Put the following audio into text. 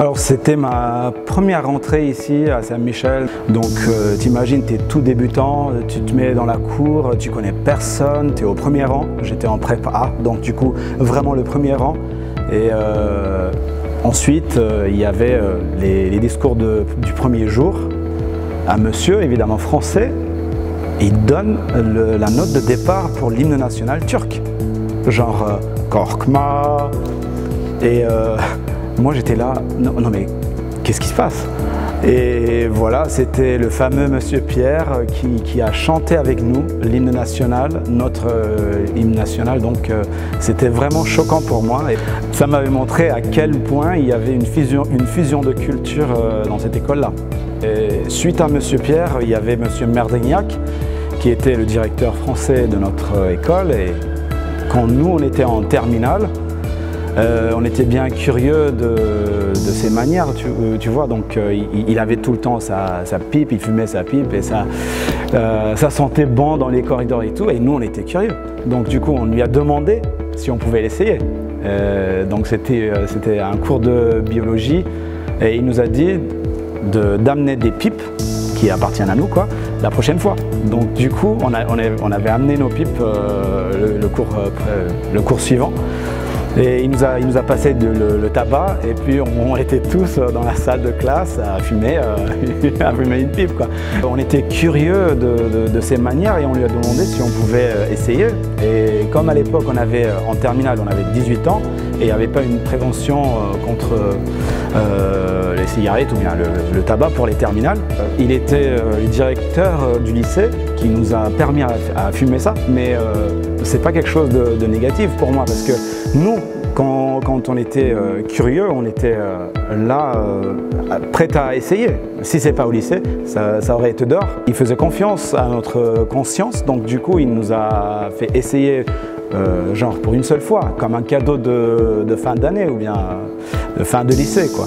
Alors c'était ma première rentrée ici à Saint-Michel, donc t'imagines, t'es tout débutant, tu te mets dans la cour, tu connais personne, t'es au premier rang, j'étais en prépa A, donc du coup vraiment le premier rang. Et ensuite il y avait les discours du premier jour. Un monsieur évidemment français, il donne la note de départ pour l'hymne national turc, genre Korkma, et moi j'étais là, non mais qu'est-ce qui se passe? Et voilà, c'était le fameux monsieur Pierre qui a chanté avec nous l'hymne national, notre hymne national, donc c'était vraiment choquant pour moi. Et ça m'avait montré à quel point il y avait une fusion de culture dans cette école-là. Suite à monsieur Pierre, il y avait monsieur Merdegnac, qui était le directeur français de notre école, et quand nous on était en terminale, on était bien curieux de ses manières, tu vois, donc il avait tout le temps sa pipe, il fumait sa pipe et ça sentait bon dans les corridors et tout, et nous on était curieux. Donc du coup on lui a demandé si on pouvait l'essayer. Donc c'était un cours de biologie et il nous a dit d'amener des pipes qui appartiennent à nous quoi, la prochaine fois. Donc du coup on avait amené nos pipes le cours suivant. Et il nous a passé le tabac et puis on était tous dans la salle de classe à fumer une pipe, quoi. On était curieux de ses manières et on lui a demandé si on pouvait essayer. Et comme à l'époque en terminale on avait 18 ans et il n'y avait pas une prévention contre les cigarettes ou bien le tabac pour les terminales, il était le directeur du lycée qui nous a permis à fumer ça, mais c'est pas quelque chose de négatif pour moi parce que nous, quand on était curieux, on était là, prêt à essayer. Si c'est pas au lycée, ça aurait été dehors. Il faisait confiance à notre conscience, donc du coup il nous a fait essayer genre pour une seule fois, comme un cadeau de fin d'année ou bien de fin de lycée, quoi.